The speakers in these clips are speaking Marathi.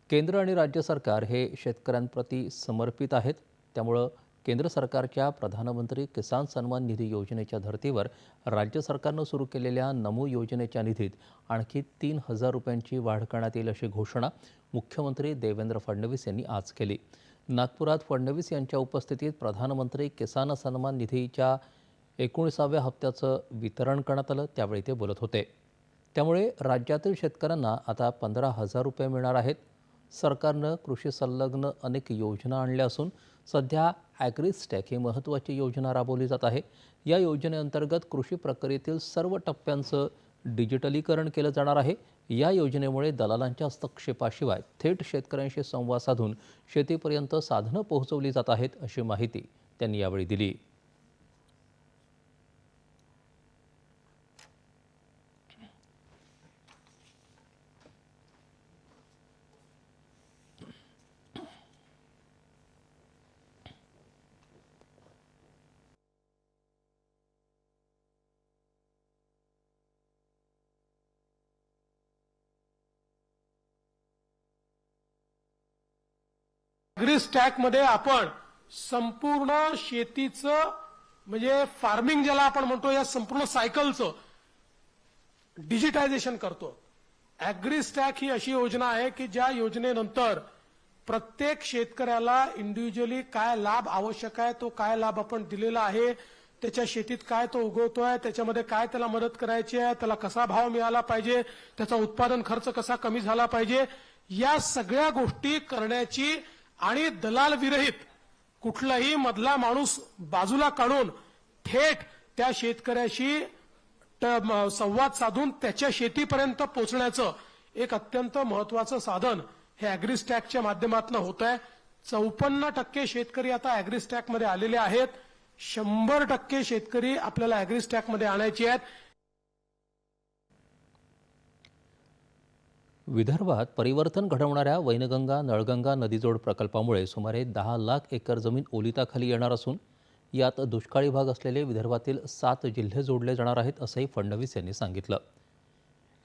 केंद्र आणि राज्य सरकार हे शेतकऱ्यांप्रती समर्पित आहेत. त्यामुळं केंद्र सरकारच्या प्रधानमंत्री किसान सन्मान निधी योजनेच्या धर्तीवर राज्य सरकारनं सुरू केलेल्या नमो योजनेच्या निधीत आणखी 3,000 रुपयांची वाढ करण्यात येईल अशी घोषणा मुख्यमंत्री देवेंद्र फडणवीस यांनी आज केली. नागपुरात फडणवीस यांच्या उपस्थितीत प्रधानमंत्री किसान सन्मान निधीच्या 19व्या हप्त्याचं वितरण करण्यात आलं. त्यावेळी ते बोलत होते. त्यामुळे राज्यातील शेतकऱ्यांना आता 15,000 रुपये मिळणार आहेत. सरकारनं कृषी संलग्न अनेक योजना आणल्या असून सध्या ॲग्रीस्टॅक ही महत्त्वाची योजना राबवली जात आहे. या योजनेअंतर्गत कृषी प्रक्रियेतील सर्व टप्प्यांचं डिजिटलीकरण केलं जाणार आहे. या योजनेमुळे दलालांच्या हस्तक्षेपाशिवाय थेट शेतकऱ्यांशी संवाद साधून शेतीपर्यंत साधनं पोहोचवली जात आहेत, अशी माहिती त्यांनी यावेळी दिली. ॲग्रीस्टॅकमध्ये आपण संपूर्ण शेतीचं म्हणजे फार्मिंग ज्याला आपण म्हणतो या संपूर्ण सायकलचं डिजिटायझेशन करतो. ॲग्रीस्टॅक ही अशी योजना आहे की ज्या योजनेनंतर प्रत्येक शेतकऱ्याला इंडिव्हिज्युअली काय लाभ आवश्यक आहे, तो काय लाभ आपण दिलेला आहे, त्याच्या शेतीत काय तो उगवतोय, त्याच्यामध्ये काय त्याला मदत करायची आहे, त्याला कसा भाव मिळाला पाहिजे, त्याचा उत्पादन खर्च कसा कमी झाला पाहिजे, या सगळ्या गोष्टी करण्याची आणि दलाल विरहित कुठलाही मधला माणूस बाजूला काढून थेट त्या शेतकऱ्याशी संवाद साधून त्याच्या शेतीपर्यंत पोहोचण्याचं एक अत्यंत महत्त्वाचं साधन हे ॲग्रीस्टॅकच्या माध्यमातून होत आहे. 54% शेतकरी आता ॲग्रीस्टॅकमध्ये आलेले आहेत. 100% शेतकरी आपल्याला ॲग्रीस्टॅकमध्ये आणायचे आहेत. विदर्भात परिवर्तन घडवणाऱ्या वैनगंगा नळगंगा नदीजोड प्रकल्पामुळे सुमारे 10 लाख एकर जमीन ओलिताखाली येणार असून यात दुष्काळी भाग असलेले विदर्भातील 7 जिल्हे जोडले जाणार आहेत, असंही फडणवीस यांनी सांगितलं.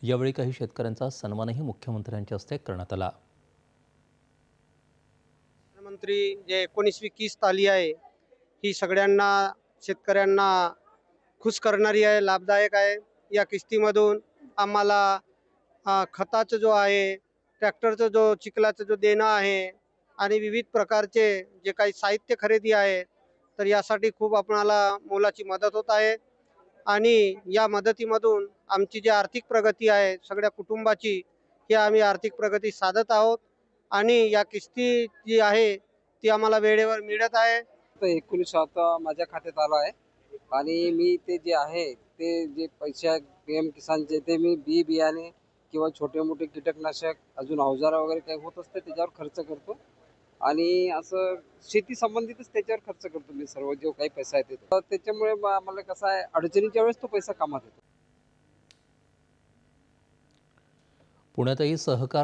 यावेळी काही शेतकऱ्यांचा सन्मानही मुख्यमंत्र्यांच्या हस्ते करण्यात आला. प्रधानमंत्री जे 19वी किस्त आली आहे ही सगळ्यांना शेतकऱ्यांना खुश करणारी आहे, लाभदायक आहे. या किस्तीमधून आम्हाला खताचं जो आहे, ट्रॅक्टरचं जो चिखलाचं जो देणं आहे आणि विविध प्रकारचे जे काही साहित्य खरेदी आहे, तर यासाठी खूप आपणाला मोलाची मदत होत आहे. आणि या मदतीमधून आमची जी आर्थिक प्रगती आहे सगळ्या कुटुंबाची, ही आम्ही आर्थिक प्रगती साधत आहोत आणि या किस्ती जी आहे ती आम्हाला वेळेवर मिळत आहे. तर 19 आता माझ्या खात्यात आला आहे आणि मी ते जे आहे ते जे पैसे PM किसानचे ते मी बियाणे किंवा छोटे मोठे कीटकनाशक अजून अवजारं वगैरे काही होत असते त्याच्यावर खर्च करतो आणि असं शेती संबंधितच त्याच्यावर खर्च करतो मी सर्व जो काही पैसा येते. तर त्याच्यामुळे आम्हाला कसं आहे अडचणीच्या वेळेस तो पैसा कामात येतो. पुण्यातही सहकार